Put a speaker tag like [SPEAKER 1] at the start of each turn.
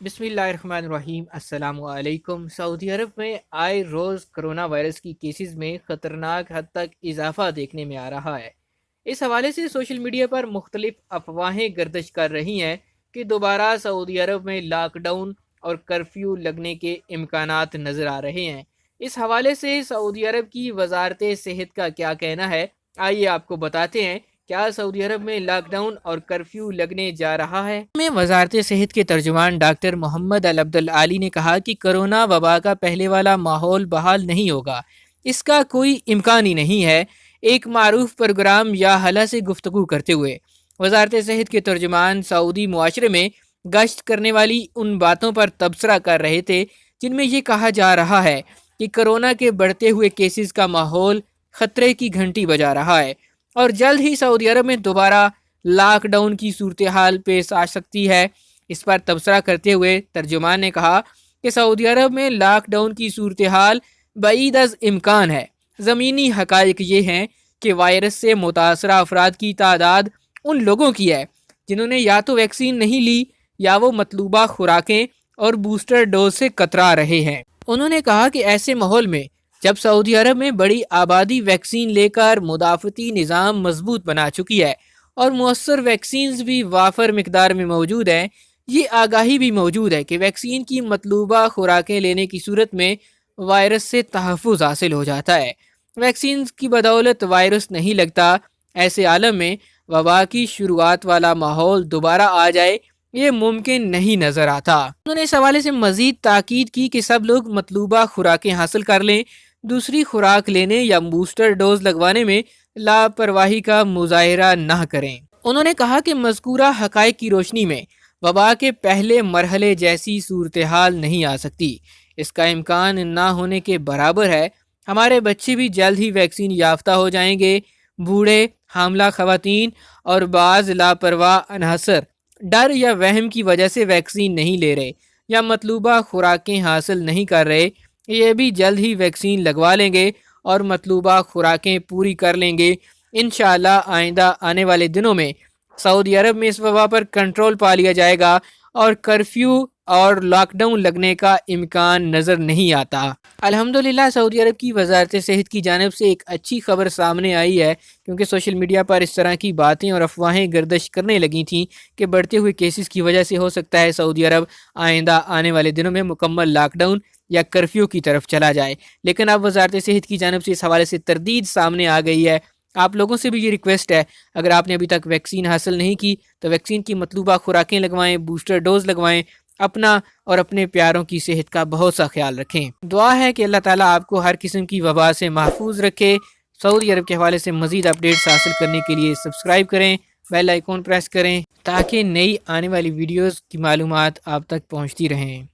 [SPEAKER 1] बिस्मिल्लाहिर्रहमानिर्रहीम। अस्सलाम वालेकुम। सऊदी अरब में आए रोज़ कोरोना वायरस की केसेस में ख़तरनाक हद तक इजाफा देखने में आ रहा है। इस हवाले से सोशल मीडिया पर मुख्तलिफ अफवाहें गर्दिश कर रही हैं कि दोबारा सऊदी अरब में लॉकडाउन और कर्फ्यू लगने के इम्कानात नज़र आ रहे हैं। इस हवाले से सऊदी अरब की वजारत सेहत का क्या कहना है, आइए आपको बताते हैं। क्या सऊदी अरब में लॉकडाउन और कर्फ्यू लगने जा रहा है? में वजारत सेहत के तर्जुमान डॉक्टर मोहम्मद अल अब्दुल आली ने कहा कि कोरोना वबा का पहले वाला माहौल बहाल नहीं होगा, इसका कोई इम्कान ही नहीं है। एक मारूफ प्रोग्राम या हला से गुफ्तगू करते हुए वजारत सेहत के तर्जुमान सऊदी मुआशरे में गश्त करने वाली उन बातों पर तबसरा कर रहे थे जिनमें यह कहा जा रहा है कि कोरोना के बढ़ते हुए केसेस का माहौल खतरे की घंटी बजा रहा है और जल्द ही सऊदी अरब में दोबारा लॉकडाउन की सूरत हाल पेश आ सकती है। इस पर तबसरा करते हुए तर्जुमान ने कहा कि सऊदी अरब में लॉकडाउन की सूरत हाल बईद अज इम्कान है। ज़मीनी हकाइक ये हैं कि वायरस से मुतासरा अफराद की तादाद उन लोगों की है जिन्होंने या तो वैक्सीन नहीं ली या वो मतलूबा खुराकें और बूस्टर डोज से कतरा रहे हैं। उन्होंने कहा कि ऐसे माहौल में जब सऊदी अरब में बड़ी आबादी वैक्सीन लेकर मुदाफ़ती निज़ाम मजबूत बना चुकी है और मुअस्सर वैक्सीन भी वाफर मिकदार में मौजूद हैं, ये आगाही भी मौजूद है कि वैक्सीन की मतलूबा खुराकें लेने की सूरत में वायरस से तहफ़्फ़ुज़ हासिल हो जाता है। वैक्सीन की बदौलत वायरस नहीं लगता। ऐसे आलम में वबा की शुरुआत वाला माहौल दोबारा आ जाए ये मुमकिन नहीं नज़र आता। उन्होंने इस हवाले से मज़ीद ताकीद की कि सब लोग मतलूबा खुराकें हासिल कर लें, दूसरी खुराक लेने या बूस्टर डोज लगवाने में लापरवाही का मुजाहिरा न करें। उन्होंने कहा कि मज़कूरा हक़ाइक़ की रोशनी में वबा के पहले मरहले जैसी सूरत हाल नहीं आ सकती। इसका इम्कान ना होने के बराबर है। हमारे बच्चे भी जल्द ही वैक्सीन याफ्ता हो जाएंगे। बूढ़े, हामला ख़वातीन और बाज़ लापरवाह अनहसर डर या वहम की वजह से वैक्सीन नहीं ले रहे या मतलूबा खुराकें हासिल नहीं कर रहे, ये भी जल्द ही वैक्सीन लगवा लेंगे और मतलूबा खुराकें पूरी कर लेंगे। इंशाअल्लाह आइंदा आने वाले दिनों में सऊदी अरब में इस वबा पर कंट्रोल पा लिया जाएगा और कर्फ्यू और लॉकडाउन लगने का इम्कान नज़र नहीं आता। अल्हम्दुलिल्लाह सऊदी अरब की वजारत सेहत की जानिब से एक अच्छी खबर सामने आई है, क्योंकि सोशल मीडिया पर इस तरह की बातें और अफवाहें गर्दिश करने लगी थीं कि बढ़ते हुए केसेस की वजह से हो सकता है सऊदी अरब आइंदा आने वाले दिनों में मुकम्मल लॉकडाउन या कर्फ्यू की तरफ चला जाए। लेकिन अब वजारत सेहत की जानिब से इस हवाले से तरदीद सामने आ गई है। आप लोगों से भी ये रिक्वेस्ट है, अगर आपने अभी तक वैक्सीन हासिल नहीं की तो वैक्सीन की मतलूबा खुराकें लगवाएं, बूस्टर डोज लगवाएं। अपना और अपने प्यारों की सेहत का बहुत सा ख्याल रखें। दुआ है कि अल्लाह ताला आपको हर किस्म की वबा से महफूज रखे। सऊदी अरब के हवाले से मज़ीद अपडेट्स हासिल करने के लिए सब्सक्राइब करें, बेल आइकॉन प्रेस करें ताकि नई आने वाली वीडियोज़ की मालूमात आप तक पहुँचती रहें।